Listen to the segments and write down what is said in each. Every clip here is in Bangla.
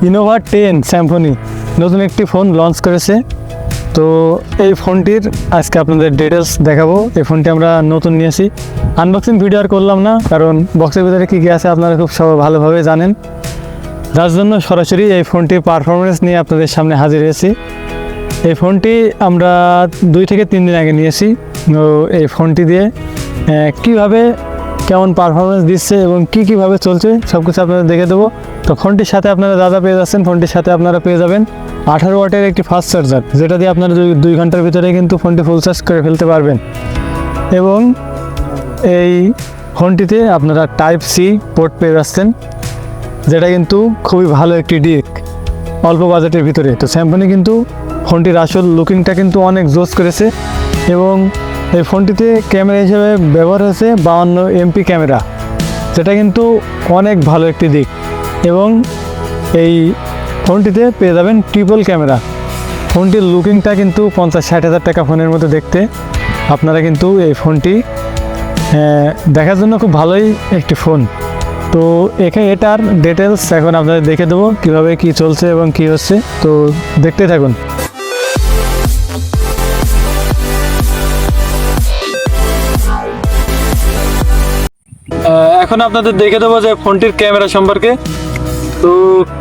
innova 10 symphony নতুন একটি ফোন লঞ্চ করেছে। তো এই ফোনটির আজকে আপনাদের ডিটেলস দেখাবো। এই ফোনটি আমরা নতুন নিয়েছি, আনবক্সিং ভিডিও আর করলাম না, কারণ বক্সের ভিতরে কী কী আছে আপনারা খুব ভালোভাবে জানেন। যার জন্য সরাসরি এই ফোনটির পারফরমেন্স নিয়ে আপনাদের সামনে হাজির হয়েছি। এই ফোনটি আমরা 2 থেকে 3 দিন আগে নিয়েছি। তো এই ফোনটি দিয়ে কীভাবে কেমন পারফরমেন্স দিচ্ছে এবং কীভাবে চলছে সব কিছু আপনাদের দেখে দেবো। তো ফোনটির সাথে আপনারা যা পেয়ে যাচ্ছেন, ফোনটির সাথে আপনারা পেয়ে যাবেন 18 ওয়াটের একটি ফাস্ট চার্জার, যেটা দিয়ে আপনারা 2 ঘন্টার ভিতরে কিন্তু ফোনটি ফুল চার্জ করে ফেলতে পারবেন। এবং এই ফোনটিতে আপনারা টাইপ সি পোর্ট পেয়ে যাচ্ছেন, যেটা কিন্তু খুবই ভালো একটি দিক অল্প বাজেটের ভিতরে। তো স্যামসাং কিন্তু ফোনটির আসল লুকিংটা কিন্তু অনেক জোস করেছে। এবং এই ফোনটিতে ক্যামেরা হিসেবে ব্যবহার হয়েছে 52 MP ক্যামেরা, যেটা কিন্তু অনেক ভালো একটি দিক। এবং এই ফোনটিতে পেয়ে যাবেন ট্রিপল ক্যামেরা। ফোনটির লুকিংটা কিন্তু 50-60 হাজার টাকা ফোনের মতো দেখতে। আপনারা কিন্তু এই ফোনটি দেখার জন্য খুব ভালোই একটি ফোন। তো এখানে এটার ডিটেলস এখন আপনাদের দেখে দেবো কীভাবে কি চলছে এবং কি হচ্ছে। তো দেখতে থাকুন। এখন আপনাদের দেখে দেবো যে ফোনটির ক্যামেরা সম্পর্কে। তো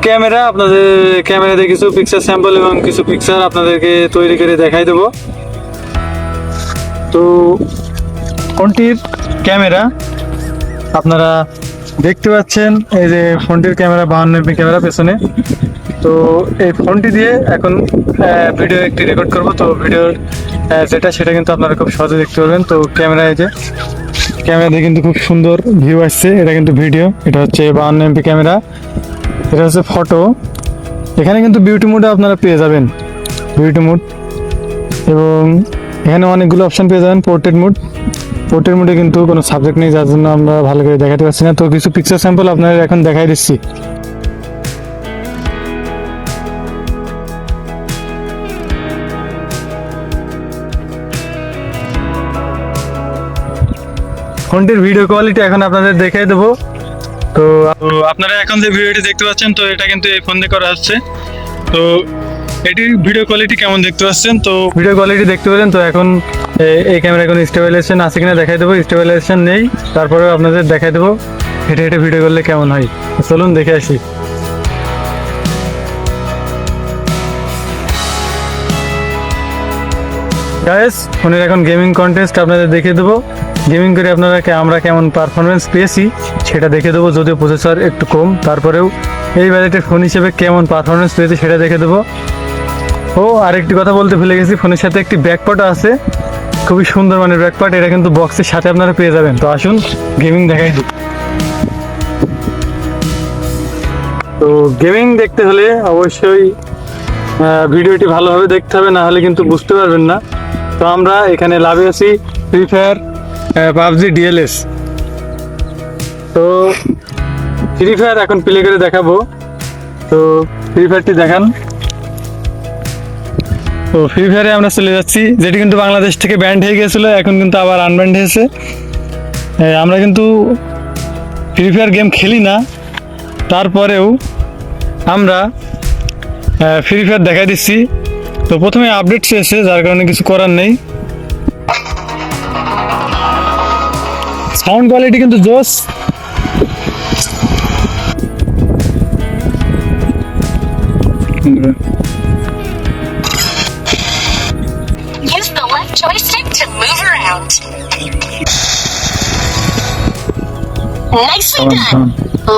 ক্যামেরা আপনাদের ক্যামেরাতে কিছু পিকচার স্যাম্পল এবং কিছু পিকচার আপনাদেরকে তৈরি করে দেখাই দেবো। তো ফোনটির ক্যামেরা আপনারা দেখতে পাচ্ছেন, এই যে ফোনটির ক্যামেরা 52 MP ক্যামেরা পেছনে। তো এই ফোনটি দিয়ে এখন ভিডিও একটি রেকর্ড করব। তো ভিডিওর সেটা কিন্তু আপনারা খুব সহজে দেখতে পারবেন। তো ক্যামেরা, এই যে ক্যামেরাতে কিন্তু খুব সুন্দর ভিউ আসছে। এটা কিন্তু ভিডিও, এটা হচ্ছে 52 MP ক্যামেরা, এটা হচ্ছে ফটো। এখানে কিন্তু বিউটি মোডও আপনারা পেয়ে যাবেন, বিউটি মোড। এবং এখানে অনেকগুলো অপশান পেয়ে যাবেন। পোর্ট্রেট মোডে কিন্তু কোনো সাবজেক্ট নেই, যার জন্য আমরা ভালো করে দেখাতে পারছি না। তো কিছু পিকচার স্যাম্পল আপনাদের এখন দেখাই দিচ্ছি। ফোনটির ভিডিও কোয়ালিটি এখন আপনাদের দেখাই দেবো। তো আপনারা এখন যে ভিডিওটি দেখতে পাচ্ছেন, তো এটা কিন্তু এই ফোন দিয়ে করা হচ্ছে। তো এটির ভিডিও কোয়ালিটি কেমন দেখতে পাচ্ছেন, তো ভিডিও কোয়ালিটি দেখতে পেলেন। তো এখন এই ক্যামেরা কোনো স্টেবিলাইজেশন আছে কিনা দেখাই দেবো। স্টেবিলাইজেশন নেই, তারপরেও আপনাদের দেখাই দেবো হেঁটে ভিডিও করলে কেমন হয়। চলুন দেখে আসি। গাইস, ফোনের এখন গেমিং কন্টেস্ট আপনাদের দেখিয়ে দেবো। গেমিং করে আমরা কেমন পারফরমেন্স পেয়েছি সেটা দেখে দেবো। যদিও প্রসেসর একটু কম, তারপরেও এই বাজেটের ফোন হিসেবে কেমন পারফরমেন্স পেয়েছি সেটা দেখে দেবো। ও আরেকটি কথা বলতে ভুলে গেছি, ফোনের সাথে একটি ব্যাকপার্টও আছে, খুবই সুন্দর মানের ব্যাকপার্ট। এটা কিন্তু বক্সের সাথে আপনারা পেয়ে যাবেন। তো আসুন গেমিং দেখাই দিই। তো গেমিং দেখতে হলে অবশ্যই ভিডিওটি ভালোভাবে দেখতে হবে, না হলে কিন্তু বুঝতে পারবেন না। তো আমরা এখানে লাভে আছি ফ্রি ফায়ার, পাবজি, ডিএলএস। তো ফ্রি ফায়ার এখন প্লে করে দেখাবো। তো ফ্রি ফায়ারটি দেখান। তো ফ্রি ফায়ারে আমরা চলে যাচ্ছি, যেটি কিন্তু বাংলাদেশ থেকে ব্যান্ড হয়ে গিয়েছিলো, এখন কিন্তু আবার আনব্যান্ড হয়েছে। আমরা কিন্তু ফ্রি ফায়ার গেম খেলি না, তারপরেও আমরা ফ্রি ফায়ার দেখাই দিচ্ছি। তো প্রথমে আপডেট চেয়েছে, যার কারণে কিছু করার নেই। সাউন্ড কোয়ালিটি কিন্তু জোস। Use the left joystick to move around. Nicely done.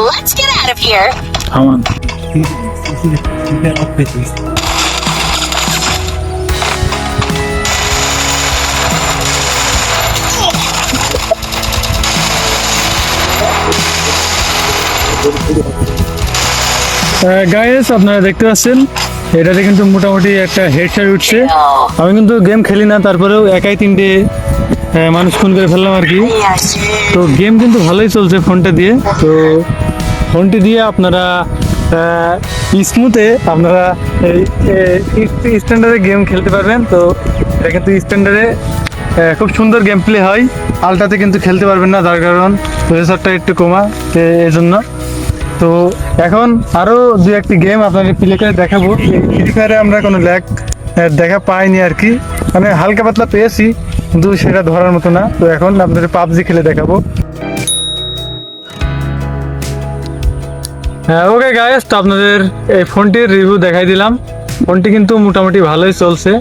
Let's get out of here. Come on. Guys, আপনারা দেখতে পাচ্ছেন এটাতে কিন্তু মোটামুটি একটা হেডশট উঠছে। আমি কিন্তু গেম খেলি না, তারপরেও একাই 3টে মানুষ খুন করে ফেললাম আর কি। তো গেম কিন্তু ভালোই চলছে ফোনটা দিয়ে। তো ফোনটি দিয়ে আপনারা স্মুথে আপনারা এই স্ট্যান্ডার্ডে গেম খেলতে পারবেন। তো এটা কিন্তু স্ট্যান্ডার্ডে খুব সুন্দর গেম প্লে হয়। আলটাতে কিন্তু খেলতে পারবেন না, যার কারণ প্রসেসরটা একটু কমা, এই জন্য। তো এখন আরো দু একটি গেম আপনাদের প্লে করে দেখাবো। ফ্রি ফায়ারে আমরা কোনো ল্যাগ দেখা পাইনি আর কি, মানে হালকা পাতলা পেয়েছি কিন্তু সেটা ধরার মতো না। তো এখন আপনাদের পাবজি খেলে দেখাবো। হ্যাঁ ওকে গাইস, তো আপনাদের এই ফোনটির রিভিউ দেখাই দিলাম। ফোনটি কিন্তু মোটামুটি ভালোই চলছে।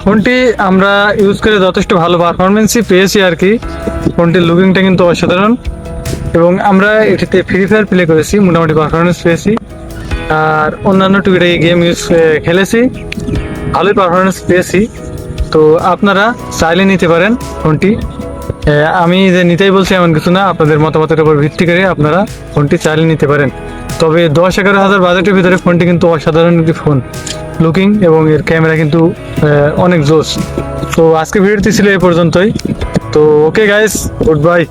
ফোনটি আমরা ইউজ করে যথেষ্ট ভালো পারফরমেন্সই পেয়েছি আর কি। ফোনটির লুকিংটা কিন্তু অসাধারণ এবং আমরা এটিতে ফ্রি ফায়ার প্লে করেছি, মোটামুটি পারফরমেন্স পেয়েছি। আর অন্যান্য টুকিটাকি গেম খেলেছি, ভালোই পারফরমেন্স পেয়েছি। তো আপনারা চাইলে নিতে পারেন ফোনটি। আমি যে নিতেই বলছি এমন কিছু না, আপনাদের মতামতের উপর ভিত্তি করে আপনারা ফোনটি চাইলে নিতে পারেন। তবে 10-11 হাজার বাজেটের ভিতরে ফোনটি কিন্তু অসাধারণ একটি ফোন, লুকিং এবং এর ক্যামেরা কিন্তু অনেক জোস। তো আজকে ভিডিওটি ছিল এই পর্যন্তই। তো ওকে গাইস, গুড বাই।